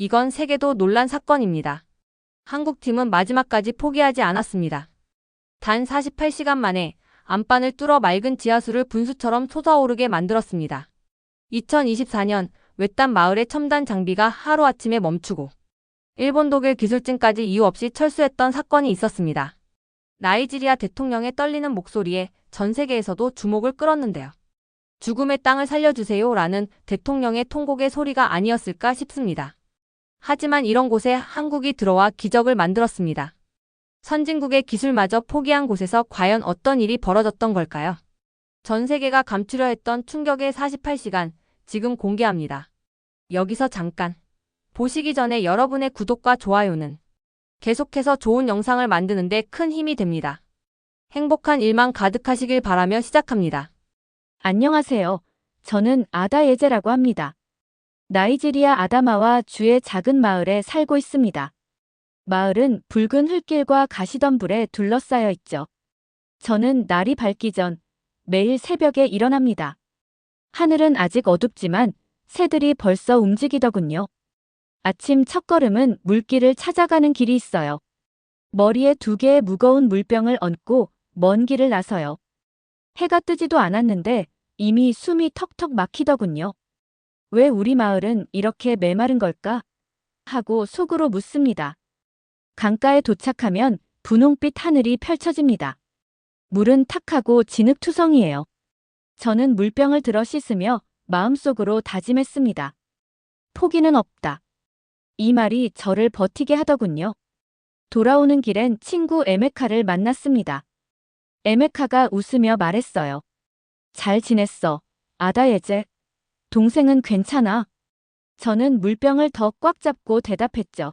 이건 세계도 놀란 사건입니다. 한국팀은 마지막까지 포기하지 않았습니다. 단 48시간 만에 안반을 뚫어 맑은 지하수를 분수처럼 솟아오르게 만들었습니다. 2024년 외딴 마을의 첨단 장비가 하루아침에 멈추고 일본 독일 기술진까지 이유 없이 철수했던 사건이 있었습니다. 나이지리아 대통령의 떨리는 목소리에 전 세계에서도 주목을 끌었는데요. 죽음의 땅을 살려주세요 라는 대통령의 통곡의 소리가 아니었을까 싶습니다. 하지만 이런 곳에 한국이 들어와 기적을 만들었습니다. 선진국의 기술마저 포기한 곳에서 과연 어떤 일이 벌어졌던 걸까요? 전 세계가 감추려 했던 충격의 48시간, 지금 공개합니다. 여기서 잠깐. 보시기 전에 여러분의 구독과 좋아요는 계속해서 좋은 영상을 만드는데 큰 힘이 됩니다. 행복한 일만 가득하시길 바라며 시작합니다. 안녕하세요. 저는 아다 예제라고 합니다. 나이지리아 아다마와 주의 작은 마을에 살고 있습니다. 마을은 붉은 흙길과 가시덤불에 둘러싸여 있죠. 저는 날이 밝기 전 매일 새벽에 일어납니다. 하늘은 아직 어둡지만 새들이 벌써 움직이더군요. 아침 첫걸음은 물길을 찾아가는 길이 있어요. 머리에 2개의 무거운 물병을 얹고 먼 길을 나서요. 해가 뜨지도 않았는데 이미 숨이 턱턱 막히더군요. 왜 우리 마을은 이렇게 메마른 걸까? 하고 속으로 묻습니다. 강가에 도착하면 분홍빛 하늘이 펼쳐집니다. 물은 탁하고 진흙투성이에요. 저는 물병을 들어 씻으며 마음속으로 다짐했습니다. 포기는 없다. 이 말이 저를 버티게 하더군요. 돌아오는 길엔 친구 에메카를 만났습니다. 에메카가 웃으며 말했어요. 잘 지냈어, 아다예제. 동생은 괜찮아. 저는 물병을 더 꽉 잡고 대답했죠.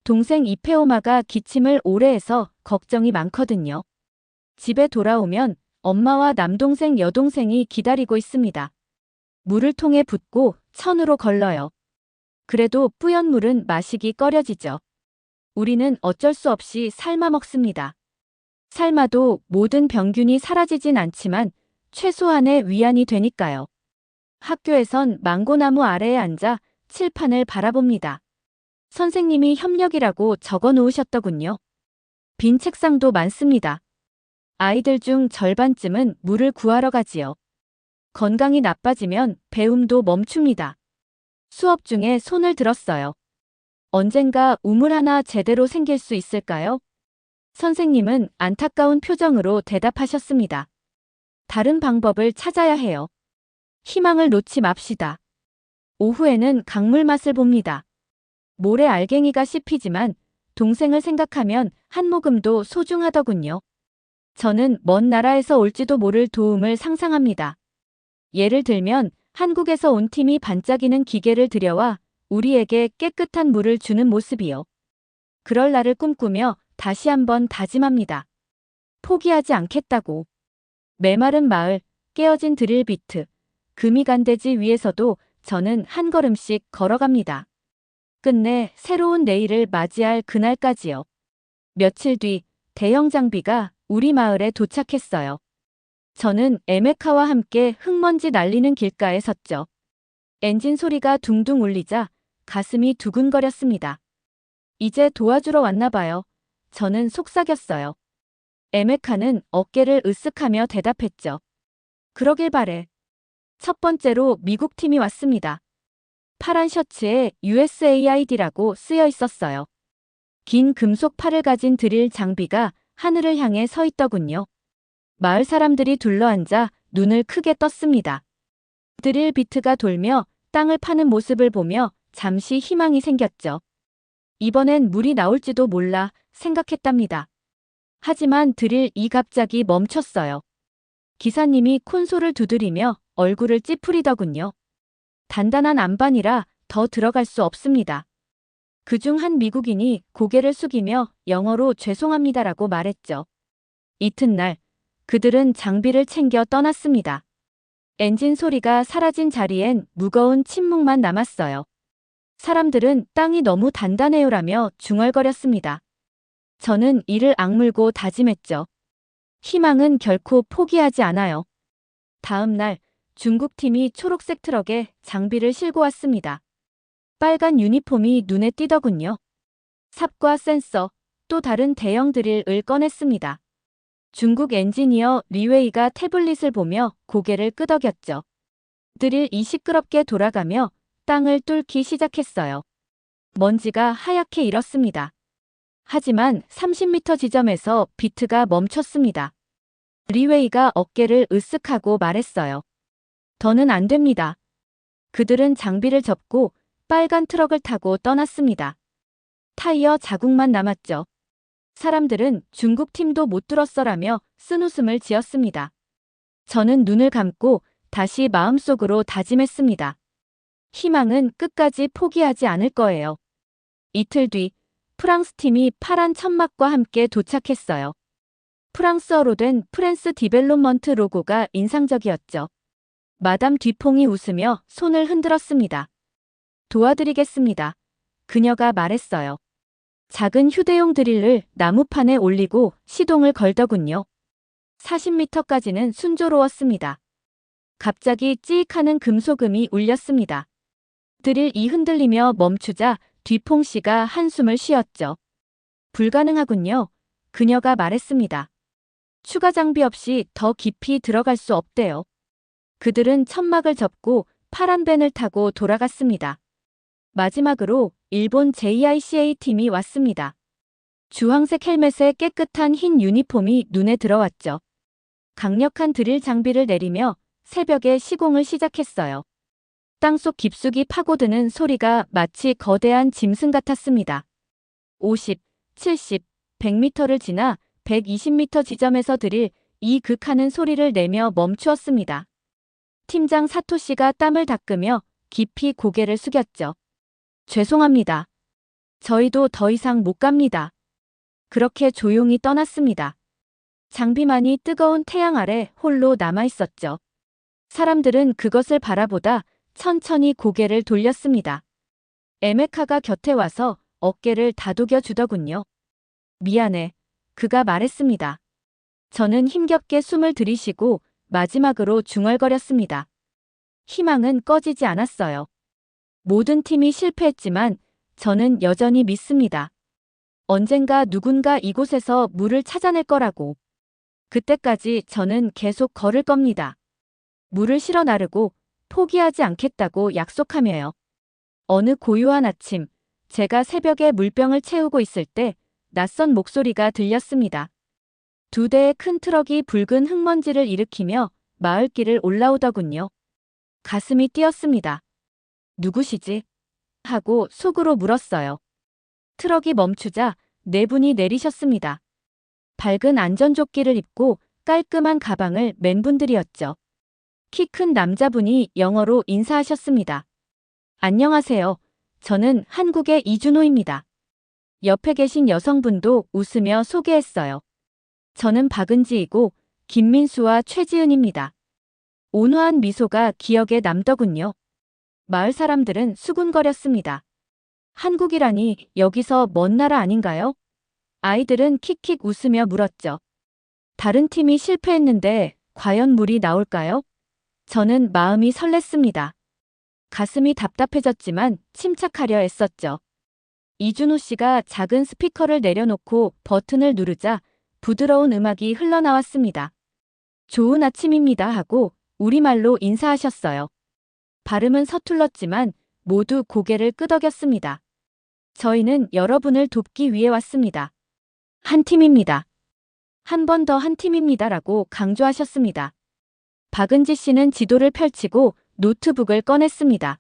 동생 이페오마가 기침을 오래 해서 걱정이 많거든요. 집에 돌아오면 엄마와 남동생 여동생이 기다리고 있습니다. 물을 통에 붓고 천으로 걸러요. 그래도 뿌연 물은 마시기 꺼려지죠. 우리는 어쩔 수 없이 삶아 먹습니다. 삶아도 모든 병균이 사라지진 않지만 최소한의 위안이 되니까요. 학교에선 망고나무 아래에 앉아 칠판을 바라봅니다. 선생님이 협력이라고 적어 놓으셨더군요. 빈 책상도 많습니다. 아이들 중 절반쯤은 물을 구하러 가지요. 건강이 나빠지면 배움도 멈춥니다. 수업 중에 손을 들었어요. 언젠가 우물 하나 제대로 생길 수 있을까요? 선생님은 안타까운 표정으로 대답하셨습니다. 다른 방법을 찾아야 해요. 희망을 놓지 맙시다. 오후에는 강물 맛을 봅니다. 모래 알갱이가 씹히지만 동생을 생각하면 한 모금도 소중하더군요. 저는 먼 나라에서 올지도 모를 도움을 상상합니다. 예를 들면 한국에서 온 팀이 반짝이는 기계를 들여와 우리에게 깨끗한 물을 주는 모습이요. 그럴 날을 꿈꾸며 다시 한번 다짐합니다. 포기하지 않겠다고. 메마른 마을, 깨어진 드릴 비트, 금이간대지 위에서도 저는 한 걸음씩 걸어갑니다. 끝내 새로운 내일을 맞이할 그날까지요. 며칠 뒤 대형 장비가 우리 마을에 도착했어요. 저는 에메카와 함께 흙먼지 날리는 길가에 섰죠. 엔진 소리가 둥둥 울리자 가슴이 두근거렸습니다. 이제 도와주러 왔나 봐요. 저는 속삭였어요. 에메카는 어깨를 으쓱하며 대답했죠. 그러길 바래. 첫 번째로 미국 팀이 왔습니다. 파란 셔츠에 USAID라고 쓰여 있었어요. 긴 금속 팔을 가진 드릴 장비가 하늘을 향해 서 있더군요. 마을 사람들이 둘러앉아 눈을 크게 떴습니다. 드릴 비트가 돌며 땅을 파는 모습을 보며 잠시 희망이 생겼죠. 이번엔 물이 나올지도 몰라 생각했답니다. 하지만 드릴이 갑자기 멈췄어요. 기사님이 콘솔을 두드리며 얼굴을 찌푸리더군요. 단단한 안반이라 더 들어갈 수 없습니다. 그중 한 미국인이 고개를 숙이며 영어로 죄송합니다라고 말했죠. 이튿날 그들은 장비를 챙겨 떠났습니다. 엔진 소리가 사라진 자리엔 무거운 침묵만 남았어요. 사람들은 땅이 너무 단단해요라며 중얼거렸습니다. 저는 이를 악물고 다짐했죠. 희망은 결코 포기하지 않아요. 다음 날 중국 팀이 초록색 트럭에 장비를 싣고 왔습니다. 빨간 유니폼이 눈에 띄더군요. 삽과 센서, 또 다른 대형 드릴을 꺼냈습니다. 중국 엔지니어 리웨이가 태블릿을 보며 고개를 끄덕였죠. 드릴이 시끄럽게 돌아가며 땅을 뚫기 시작했어요. 먼지가 하얗게 일었습니다. 하지만 30m 지점에서 비트가 멈췄습니다. 리웨이가 어깨를 으쓱하고 말했어요. 더는 안 됩니다. 그들은 장비를 접고 빨간 트럭을 타고 떠났습니다. 타이어 자국만 남았죠. 사람들은 중국 팀도 못 들었어라며 쓴웃음을 지었습니다. 저는 눈을 감고 다시 마음속으로 다짐했습니다. 희망은 끝까지 포기하지 않을 거예요. 이틀 뒤 프랑스 팀이 파란 천막과 함께 도착했어요. 프랑스어로 된 프랜스 디벨롭먼트 로고가 인상적이었죠. 마담 뒤퐁이 웃으며 손을 흔들었습니다. 도와드리겠습니다. 그녀가 말했어요. 작은 휴대용 드릴을 나무판에 올리고 시동을 걸더군요. 40m까지는 순조로웠습니다. 갑자기 찌익하는 금속음이 울렸습니다. 드릴이 흔들리며 멈추자 뒤퐁 씨가 한숨을 쉬었죠. 불가능하군요. 그녀가 말했습니다. 추가 장비 없이 더 깊이 들어갈 수 없대요. 그들은 천막을 접고 파란 밴을 타고 돌아갔습니다. 마지막으로 일본 JICA 팀이 왔습니다. 주황색 헬멧에 깨끗한 흰 유니폼이 눈에 들어왔죠. 강력한 드릴 장비를 내리며 새벽에 시공을 시작했어요. 땅속 깊숙이 파고드는 소리가 마치 거대한 짐승 같았습니다. 50, 70, 100m를 지나 120m 지점에서 드릴 이 극하는 소리를 내며 멈추었습니다. 팀장 사토 씨가 땀을 닦으며 깊이 고개를 숙였죠. 죄송합니다. 저희도 더 이상 못 갑니다. 그렇게 조용히 떠났습니다. 장비만이 뜨거운 태양 아래 홀로 남아있었죠. 사람들은 그것을 바라보다 천천히 고개를 돌렸습니다. 에메카가 곁에 와서 어깨를 다독여 주더군요. 미안해. 그가 말했습니다. 저는 힘겹게 숨을 들이쉬고 마지막으로 중얼거렸습니다. 희망은 꺼지지 않았어요. 모든 팀이 실패했지만 저는 여전히 믿습니다. 언젠가 누군가 이곳에서 물을 찾아낼 거라고. 그때까지 저는 계속 걸을 겁니다. 물을 실어 나르고 포기하지 않겠다고 약속하며요. 어느 고요한 아침, 제가 새벽에 물병을 채우고 있을 때 낯선 목소리가 들렸습니다. 2대의 큰 트럭이 붉은 흙먼지를 일으키며 마을길을 올라오더군요. 가슴이 뛰었습니다. 누구시지? 하고 속으로 물었어요. 트럭이 멈추자 4분이 내리셨습니다. 밝은 안전조끼를 입고 깔끔한 가방을 맨 분들이었죠. 키 큰 남자분이 영어로 인사하셨습니다. 안녕하세요. 저는 한국의 이준호입니다. 옆에 계신 여성분도 웃으며 소개했어요. 저는 박은지이고 김민수와 최지은입니다. 온화한 미소가 기억에 남더군요. 마을 사람들은 수군거렸습니다. 한국이라니 여기서 먼 나라 아닌가요? 아이들은 킥킥 웃으며 물었죠. 다른 팀이 실패했는데 과연 물이 나올까요? 저는 마음이 설렜습니다. 가슴이 답답해졌지만 침착하려 애썼죠. 이준호 씨가 작은 스피커를 내려놓고 버튼을 누르자 부드러운 음악이 흘러나왔습니다. 좋은 아침입니다 하고 우리말로 인사하셨어요. 발음은 서툴렀지만 모두 고개를 끄덕였습니다. 저희는 여러분을 돕기 위해 왔습니다. 한 팀입니다. 한 번 더 한 팀입니다라고 강조하셨습니다. 박은지 씨는 지도를 펼치고 노트북을 꺼냈습니다.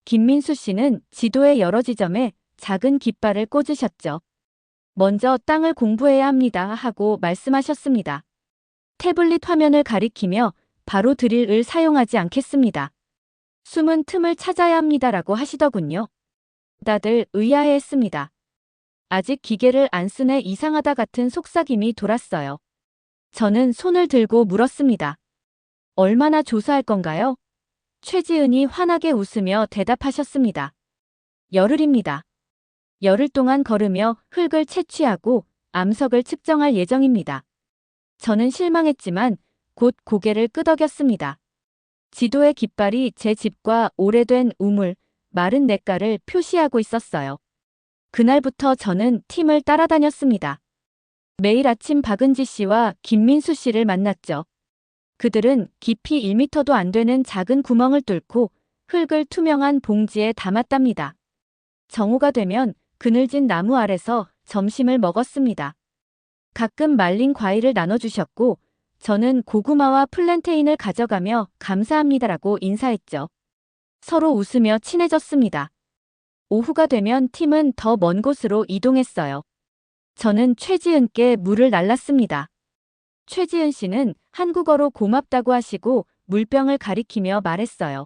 김민수 씨는 지도의 여러 지점에 작은 깃발을 꽂으셨죠. 먼저 땅을 공부해야 합니다 하고 말씀하셨습니다. 태블릿 화면을 가리키며 바로 드릴을 사용하지 않겠습니다. 숨은 틈을 찾아야 합니다라고 하시더군요. 다들 의아해했습니다. 아직 기계를 안 쓰네 이상하다 같은 속삭임이 돌았어요. 저는 손을 들고 물었습니다. 얼마나 조사할 건가요? 최지은이 환하게 웃으며 대답하셨습니다. 열흘입니다. 열흘 동안 걸으며 흙을 채취하고 암석을 측정할 예정입니다. 저는 실망했지만 곧 고개를 끄덕였습니다. 지도의 깃발이 제 집과 오래된 우물, 마른 냇가를 표시하고 있었어요. 그날부터 저는 팀을 따라다녔습니다. 매일 아침 박은지 씨와 김민수 씨를 만났죠. 그들은 깊이 1m도 안 되는 작은 구멍을 뚫고 흙을 투명한 봉지에 담았답니다. 정오가 되면 그늘진 나무 아래서 점심을 먹었습니다. 가끔 말린 과일을 나눠주셨고 저는 고구마와 플랜테인을 가져가며 감사합니다라고 인사했죠. 서로 웃으며 친해졌습니다. 오후가 되면 팀은 더 먼 곳으로 이동했어요. 저는 최지은께 물을 날랐습니다. 최지은 씨는 한국어로 고맙다고 하시고 물병을 가리키며 말했어요.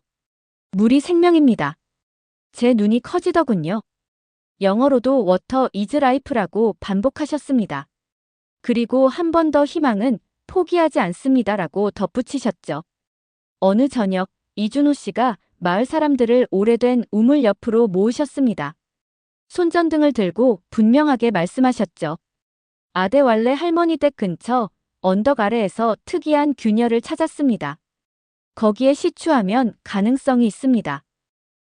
물이 생명입니다. 제 눈이 커지더군요. 영어로도 워터 이즈 라이프라고 반복하셨습니다. 그리고 한 번 더 희망은 포기하지 않습니다라고 덧붙이셨죠. 어느 저녁 이준호 씨가 마을 사람들을 오래된 우물 옆으로 모으셨습니다. 손전등을 들고 분명하게 말씀하셨죠. 아데왈레 할머니 댁 근처 언덕 아래에서 특이한 균열을 찾았습니다. 거기에 시추하면 가능성이 있습니다.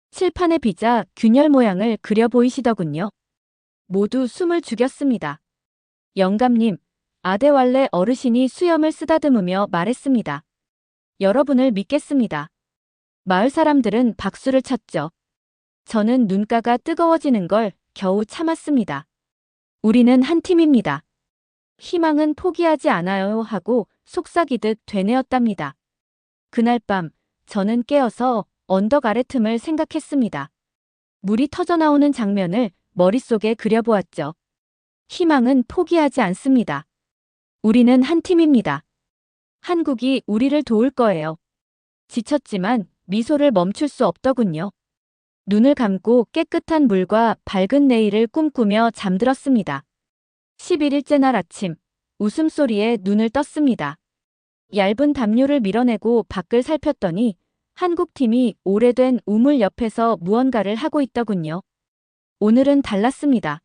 칠판에 빚어 균열 모양을 그려 보이시더군요. 모두 숨을 죽였습니다. 영감님, 아데왈레 어르신이 수염을 쓰다듬으며 말했습니다. 여러분을 믿겠습니다. 마을 사람들은 박수를 쳤죠. 저는 눈가가 뜨거워지는 걸 겨우 참았습니다. 우리는 한 팀입니다. 희망은 포기하지 않아요 하고 속삭이듯 되뇌었답니다. 그날 밤 저는 깨어서 언덕 아래 틈을 생각했습니다. 물이 터져나오는 장면을 머릿속에 그려보았죠. 희망은 포기하지 않습니다. 우리는 한 팀입니다. 한국이 우리를 도울 거예요. 지쳤지만 미소를 멈출 수 없더군요. 눈을 감고 깨끗한 물과 밝은 내일을 꿈꾸며 잠들었습니다. 11일째 날 아침, 웃음소리에 눈을 떴습니다. 얇은 담요를 밀어내고 밖을 살폈더니 한국팀이 오래된 우물 옆에서 무언가를 하고 있더군요. 오늘은 달랐습니다.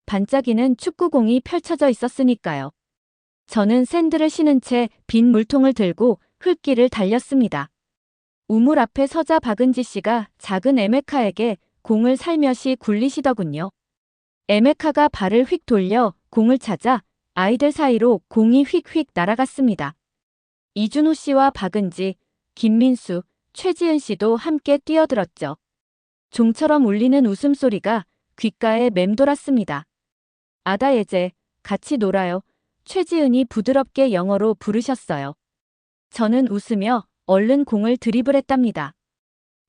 반짝이는 축구공이 펼쳐져 있었으니까요. 저는 샌들을 신은 채 빈 물통을 들고 흙길을 달렸습니다. 우물 앞에 서자 박은지 씨가 작은 에메카에게 공을 살며시 굴리시더군요. 에메카가 발을 휙 돌려 공을 찾아 아이들 사이로 공이 휙휙 날아갔습니다. 이준호 씨와 박은지, 김민수, 최지은 씨도 함께 뛰어들었죠. 종처럼 울리는 웃음소리가 귓가에 맴돌았습니다. 아다 예제, 같이 놀아요. 최지은이 부드럽게 영어로 부르셨어요. 저는 웃으며 얼른 공을 드리블했답니다.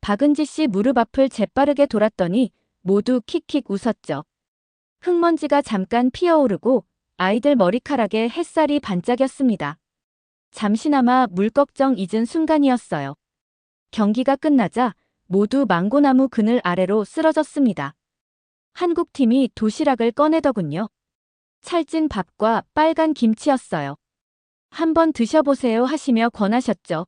박은지 씨 무릎 앞을 재빠르게 돌았더니 모두 킥킥 웃었죠. 흙먼지가 잠깐 피어오르고 아이들 머리카락에 햇살이 반짝였습니다. 잠시나마 물 걱정 잊은 순간이었어요. 경기가 끝나자 모두 망고나무 그늘 아래로 쓰러졌습니다. 한국팀이 도시락을 꺼내더군요. 찰진 밥과 빨간 김치였어요. 한번 드셔보세요 하시며 권하셨죠.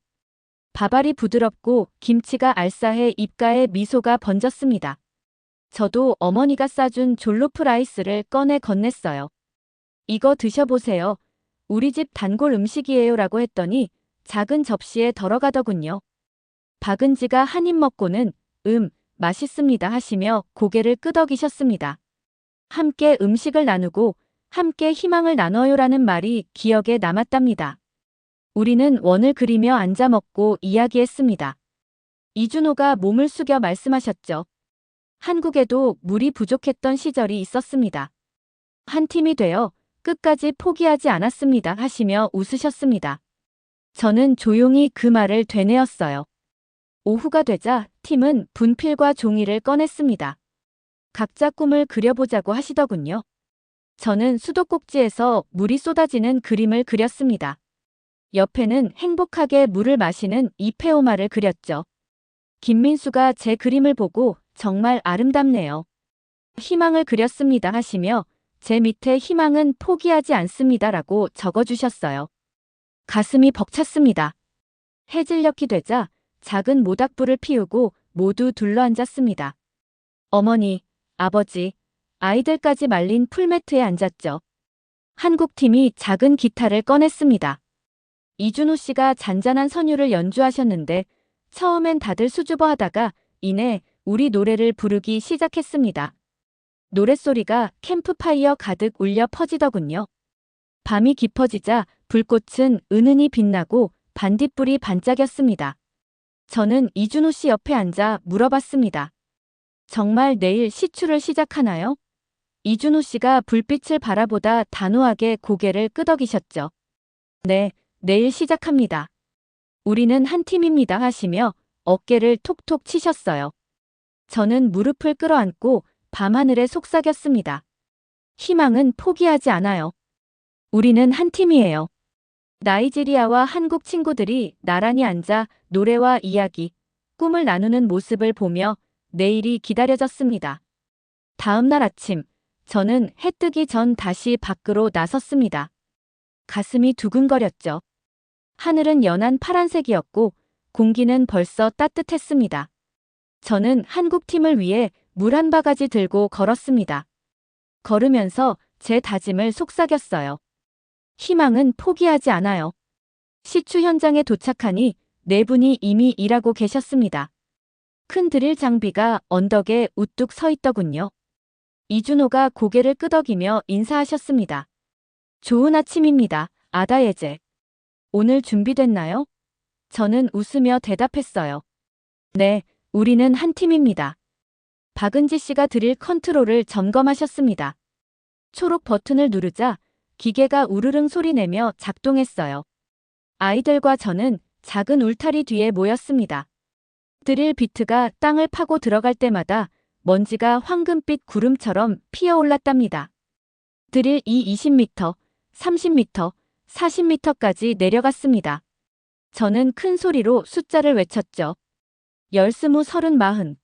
밥알이 부드럽고 김치가 알싸해 입가에 미소가 번졌습니다. 저도 어머니가 싸준 졸로프 라이스를 꺼내 건넸어요. 이거 드셔보세요. 우리 집 단골 음식이에요 라고 했더니 작은 접시에 덜어가더군요. 박은지가 한 입 먹고는 맛있습니다 하시며 고개를 끄덕이셨습니다. 함께 음식을 나누고 함께 희망을 나눠요라는 말이 기억에 남았답니다. 우리는 원을 그리며 앉아 먹고 이야기했습니다. 이준호가 몸을 숙여 말씀하셨죠. 한국에도 물이 부족했던 시절이 있었습니다. 한 팀이 되어 끝까지 포기하지 않았습니다 하시며 웃으셨습니다. 저는 조용히 그 말을 되뇌었어요. 오후가 되자 팀은 분필과 종이를 꺼냈습니다. 각자 꿈을 그려보자고 하시더군요. 저는 수도꼭지에서 물이 쏟아지는 그림을 그렸습니다. 옆에는 행복하게 물을 마시는 이페오마를 그렸죠. 김민수가 제 그림을 보고 정말 아름답네요. 희망을 그렸습니다 하시며 제 밑에 희망은 포기하지 않습니다라고 적어주셨어요. 가슴이 벅찼습니다. 해질녘이 되자 작은 모닥불을 피우고 모두 둘러앉았습니다. 어머니, 아버지, 아이들까지 말린 풀매트에 앉았죠. 한국팀이 작은 기타를 꺼냈습니다. 이준호 씨가 잔잔한 선율을 연주하셨는데 처음엔 다들 수줍어하다가 이내 우리 노래를 부르기 시작했습니다. 노랫소리가 캠프파이어 가득 울려 퍼지더군요. 밤이 깊어지자 불꽃은 은은히 빛나고 반딧불이 반짝였습니다. 저는 이준호 씨 옆에 앉아 물어봤습니다. 정말 내일 시추를 시작하나요? 이준호 씨가 불빛을 바라보다 단호하게 고개를 끄덕이셨죠. 네, 내일 시작합니다. 우리는 한 팀입니다 하시며 어깨를 톡톡 치셨어요. 저는 무릎을 끌어안고 밤하늘에 속삭였습니다. 희망은 포기하지 않아요. 우리는 한 팀이에요. 나이지리아와 한국 친구들이 나란히 앉아 노래와 이야기, 꿈을 나누는 모습을 보며 내일이 기다려졌습니다. 다음 날 아침, 저는 해 뜨기 전 다시 밖으로 나섰습니다. 가슴이 두근거렸죠. 하늘은 연한 파란색이었고 공기는 벌써 따뜻했습니다. 저는 한국 팀을 위해 물 한 바가지 들고 걸었습니다. 걸으면서 제 다짐을 속삭였어요. 희망은 포기하지 않아요. 시추 현장에 도착하니 네 분이 이미 일하고 계셨습니다. 큰 드릴 장비가 언덕에 우뚝 서 있더군요. 이준호가 고개를 끄덕이며 인사하셨습니다. 좋은 아침입니다, 아다 예제. 오늘 준비됐나요? 저는 웃으며 대답했어요. 네, 우리는 한 팀입니다. 박은지 씨가 드릴 컨트롤을 점검하셨습니다. 초록 버튼을 누르자 기계가 우르릉 소리내며 작동했어요. 아이들과 저는 작은 울타리 뒤에 모였습니다. 드릴 비트가 땅을 파고 들어갈 때마다 먼지가 황금빛 구름처럼 피어올랐답니다. 드릴 20m, 30m, 40m까지 내려갔습니다. 저는 큰 소리로 숫자를 외쳤죠. 10, 20, 30, 40.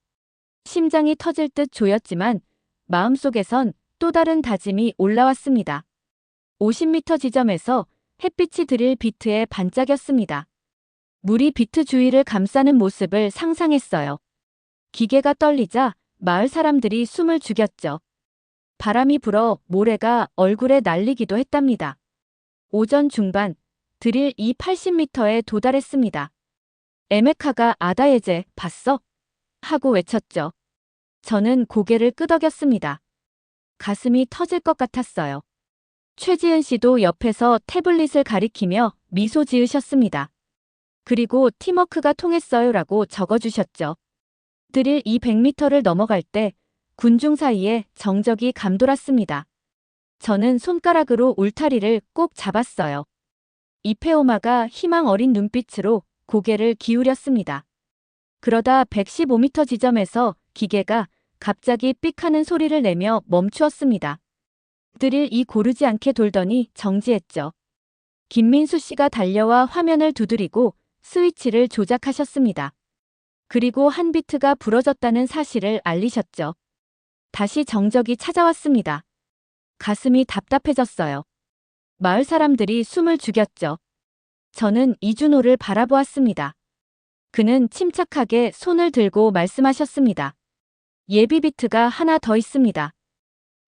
심장이 터질 듯 조였지만 마음속에선 또 다른 다짐이 올라왔습니다. 50m 지점에서 햇빛이 드릴 비트에 반짝였습니다. 물이 비트 주위를 감싸는 모습을 상상했어요. 기계가 떨리자 마을 사람들이 숨을 죽였죠. 바람이 불어 모래가 얼굴에 날리기도 했답니다. 오전 중반, 드릴 80m에 도달했습니다. 에메카가 아다 예제 봤어? 하고 외쳤죠. 저는 고개를 끄덕였습니다. 가슴이 터질 것 같았어요. 최지은 씨도 옆에서 태블릿을 가리키며 미소 지으셨습니다. 그리고 팀워크가 통했어요라고 적어주셨죠. 드릴 200m를 넘어갈 때 군중 사이에 정적이 감돌았습니다. 저는 손가락으로 울타리를 꼭 잡았어요. 이페오마가 희망 어린 눈빛으로 고개를 기울였습니다. 그러다 115m 지점에서 기계가 갑자기 삑 하는 소리를 내며 멈추었습니다. 드릴 고르지 않게 돌더니 정지했죠. 김민수 씨가 달려와 화면을 두드리고 스위치를 조작하셨습니다. 그리고 한 비트가 부러졌다는 사실을 알리셨죠. 다시 정적이 찾아왔습니다. 가슴이 답답해졌어요. 마을 사람들이 숨을 죽였죠. 저는 이준호를 바라보았습니다. 그는 침착하게 손을 들고 말씀하셨습니다. 예비 비트가 하나 더 있습니다.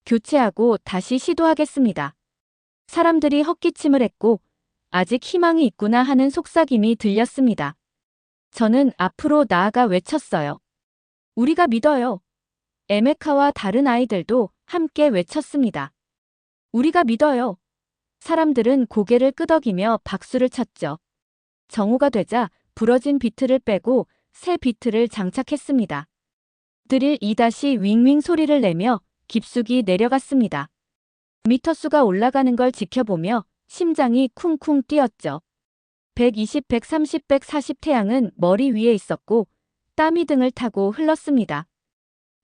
교체하고 다시 시도하겠습니다. 사람들이 헛기침을 했고 아직 희망이 있구나 하는 속삭임이 들렸습니다. 저는 앞으로 나아가 외쳤어요. 우리가 믿어요. 에메카와 다른 아이들도 함께 외쳤습니다. 우리가 믿어요. 사람들은 고개를 끄덕이며 박수를 쳤죠. 정오가 되자 부러진 비트를 빼고 새 비트를 장착했습니다. 드릴 2- 윙윙 소리를 내며 깊숙이 내려갔습니다. 미터수가 올라가는 걸 지켜보며 심장이 쿵쿵 뛰었죠. 120, 130, 140 태양은 머리 위에 있었고 땀이 등을 타고 흘렀습니다.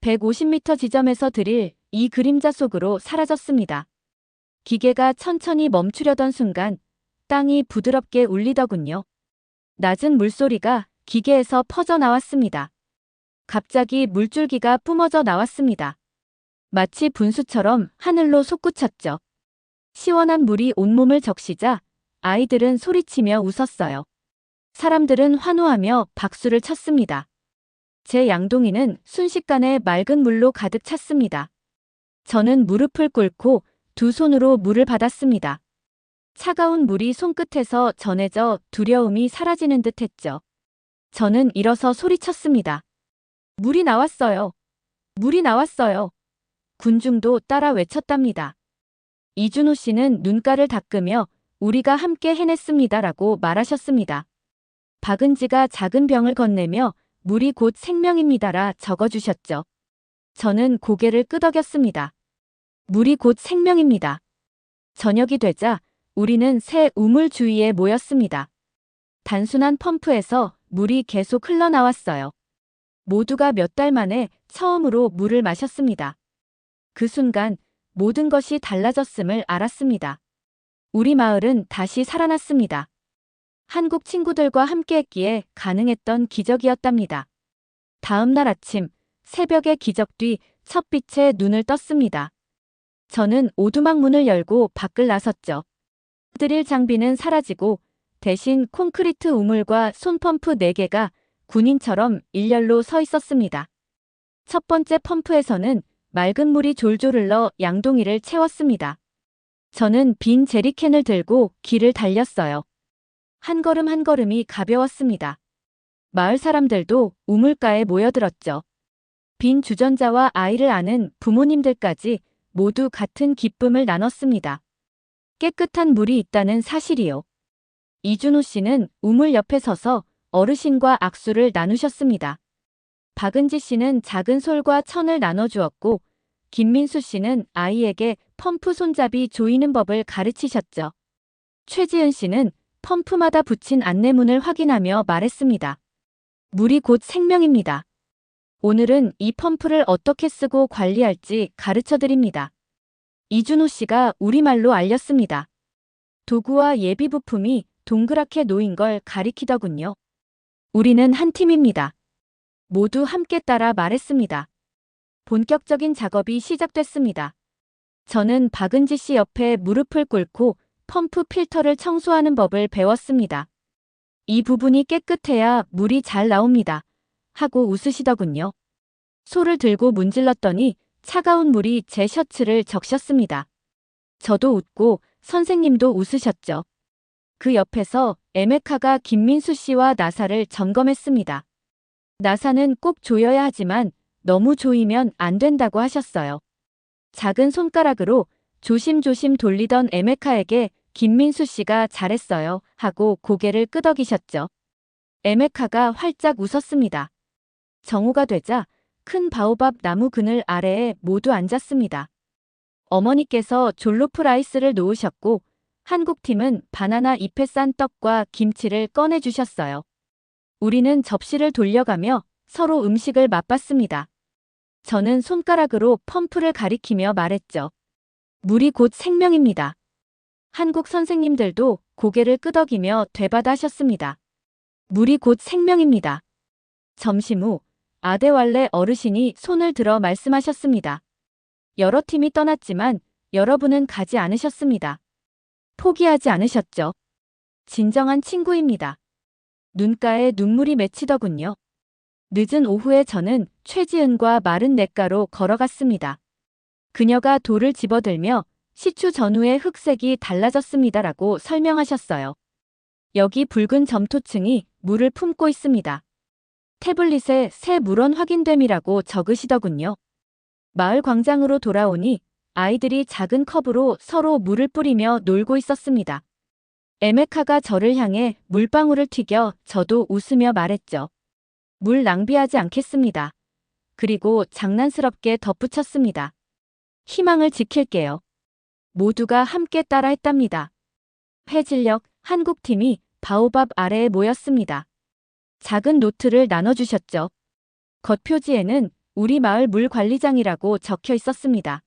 150m 지점에서 드릴 이 그림자 속으로 사라졌습니다. 기계가 천천히 멈추려던 순간 땅이 부드럽게 울리더군요. 낮은 물소리가 기계에서 퍼져나왔습니다. 갑자기 물줄기가 뿜어져 나왔습니다. 마치 분수처럼 하늘로 솟구쳤죠. 시원한 물이 온몸을 적시자 아이들은 소리치며 웃었어요. 사람들은 환호하며 박수를 쳤습니다. 제 양동이는 순식간에 맑은 물로 가득 찼습니다. 저는 무릎을 꿇고 두 손으로 물을 받았습니다. 차가운 물이 손끝에서 전해져 두려움이 사라지는 듯 했죠. 저는 일어서 소리쳤습니다. 물이 나왔어요. 물이 나왔어요. 군중도 따라 외쳤답니다. 이준호 씨는 눈가를 닦으며 우리가 함께 해냈습니다라고 말하셨습니다. 박은지가 작은 병을 건네며 물이 곧 생명입니다라 적어주셨죠. 저는 고개를 끄덕였습니다. 물이 곧 생명입니다. 저녁이 되자 우리는 새 우물 주위에 모였습니다. 단순한 펌프에서 물이 계속 흘러나왔어요. 모두가 몇 달 만에 처음으로 물을 마셨습니다. 그 순간 모든 것이 달라졌음을 알았습니다. 우리 마을은 다시 살아났습니다. 한국 친구들과 함께했기에 가능했던 기적이었답니다. 다음 날 아침, 새벽의 기적 뒤 첫 빛에 눈을 떴습니다. 저는 오두막 문을 열고 밖을 나섰죠. 드릴 장비는 사라지고 대신 콘크리트 우물과 손펌프 4개가 군인처럼 일렬로 서 있었습니다. 첫 번째 펌프에서는 맑은 물이 졸졸 흘러 양동이를 채웠습니다. 저는 빈 제리캔을 들고 길을 달렸어요. 한 걸음 한 걸음이 가벼웠습니다. 마을 사람들도 우물가에 모여들었죠. 빈 주전자와 아이를 아는 부모님들까지 모두 같은 기쁨을 나눴습니다. 깨끗한 물이 있다는 사실이요. 이준호 씨는 우물 옆에 서서 어르신과 악수를 나누셨습니다. 박은지 씨는 작은 솔과 천을 나눠주었고 김민수 씨는 아이에게 펌프 손잡이 조이는 법을 가르치셨죠. 최지은 씨는 펌프마다 붙인 안내문을 확인하며 말했습니다. 물이 곧 생명입니다. 오늘은 이 펌프를 어떻게 쓰고 관리할지 가르쳐 드립니다. 이준호 씨가 우리말로 알렸습니다. 도구와 예비 부품이 동그랗게 놓인 걸 가리키더군요. 우리는 한 팀입니다. 모두 함께 따라 말했습니다. 본격적인 작업이 시작됐습니다. 저는 박은지 씨 옆에 무릎을 꿇고 펌프 필터를 청소하는 법을 배웠습니다. 이 부분이 깨끗해야 물이 잘 나옵니다. 하고 웃으시더군요. 소를 들고 문질렀더니 차가운 물이 제 셔츠를 적셨습니다. 저도 웃고 선생님도 웃으셨죠. 그 옆에서 에메카가 김민수 씨와 나사를 점검했습니다. 나사는 꼭 조여야 하지만 너무 조이면 안 된다고 하셨어요. 작은 손가락으로 조심조심 돌리던 에메카에게 김민수 씨가 잘했어요 하고 고개를 끄덕이셨죠. 에메카가 활짝 웃었습니다. 정오가 되자 큰 바오밥 나무 그늘 아래에 모두 앉았습니다. 어머니께서 졸로프 라이스를 놓으셨고 한국팀은 바나나 잎에 싼 떡과 김치를 꺼내주셨어요. 우리는 접시를 돌려가며 서로 음식을 맛봤습니다. 저는 손가락으로 펌프를 가리키며 말했죠. 물이 곧 생명입니다. 한국 선생님들도 고개를 끄덕이며 되받아하셨습니다. 물이 곧 생명입니다. 점심 후 아데왈레 어르신이 손을 들어 말씀하셨습니다. 여러 팀이 떠났지만 여러분은 가지 않으셨습니다. 포기하지 않으셨죠. 진정한 친구입니다. 눈가에 눈물이 맺히더군요. 늦은 오후에 저는 최지은과 마른 냇가로 걸어갔습니다. 그녀가 돌을 집어들며 시추 전후의 흑색이 달라졌습니다라고 설명하셨어요. 여기 붉은 점토층이 물을 품고 있습니다. 태블릿에 새 물원 확인됨이라고 적으시더군요. 마을 광장으로 돌아오니 아이들이 작은 컵으로 서로 물을 뿌리며 놀고 있었습니다. 에메카가 저를 향해 물방울을 튀겨 저도 웃으며 말했죠. 물 낭비하지 않겠습니다. 그리고 장난스럽게 덧붙였습니다. 희망을 지킬게요. 모두가 함께 따라했답니다. 해질녘 한국팀이 바오밥 아래에 모였습니다. 작은 노트를 나눠주셨죠. 겉표지에는 우리 마을 물관리장이라고 적혀 있었습니다.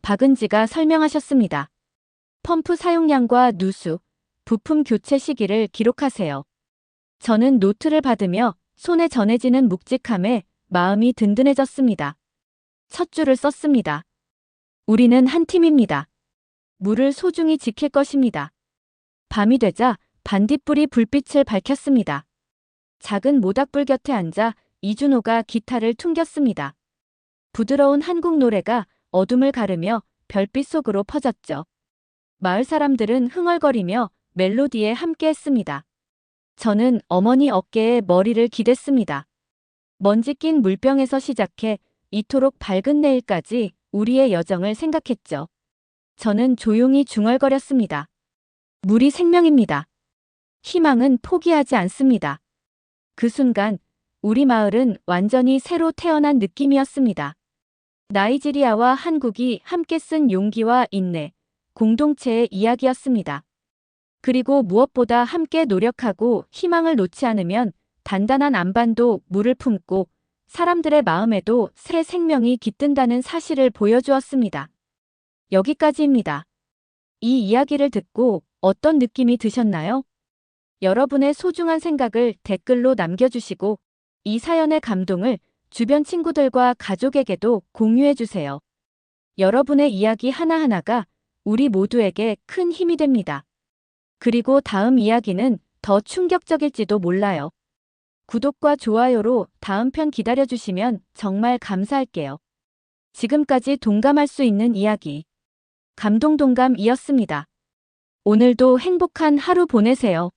박은지가 설명하셨습니다. 펌프 사용량과 누수, 부품 교체 시기를 기록하세요. 저는 노트를 받으며 손에 전해지는 묵직함에 마음이 든든해졌습니다. 첫 줄을 썼습니다. 우리는 한 팀입니다. 물을 소중히 지킬 것입니다. 밤이 되자 반딧불이 불빛을 밝혔습니다. 작은 모닥불 곁에 앉아 이준호가 기타를 퉁겼습니다. 부드러운 한국 노래가 어둠을 가르며 별빛 속으로 퍼졌죠. 마을 사람들은 흥얼거리며 멜로디에 함께했습니다. 저는 어머니 어깨에 머리를 기댔습니다. 먼지 낀 물병에서 시작해 이토록 밝은 내일까지 우리의 여정을 생각했죠. 저는 조용히 중얼거렸습니다. 물이 생명입니다. 희망은 포기하지 않습니다. 그 순간 우리 마을은 완전히 새로 태어난 느낌이었습니다. 나이지리아와 한국이 함께 쓴 용기와 인내, 공동체의 이야기였습니다. 그리고 무엇보다 함께 노력하고 희망을 놓지 않으면 단단한 안반도 물을 품고 사람들의 마음에도 새 생명이 깃든다는 사실을 보여주었습니다. 여기까지입니다. 이 이야기를 듣고 어떤 느낌이 드셨나요? 여러분의 소중한 생각을 댓글로 남겨주시고 이 사연의 감동을 주변 친구들과 가족에게도 공유해주세요. 여러분의 이야기 하나하나가 우리 모두에게 큰 힘이 됩니다. 그리고 다음 이야기는 더 충격적일지도 몰라요. 구독과 좋아요로 다음 편 기다려주시면 정말 감사할게요. 지금까지 동감할 수 있는 이야기. 감동동감이었습니다. 오늘도 행복한 하루 보내세요.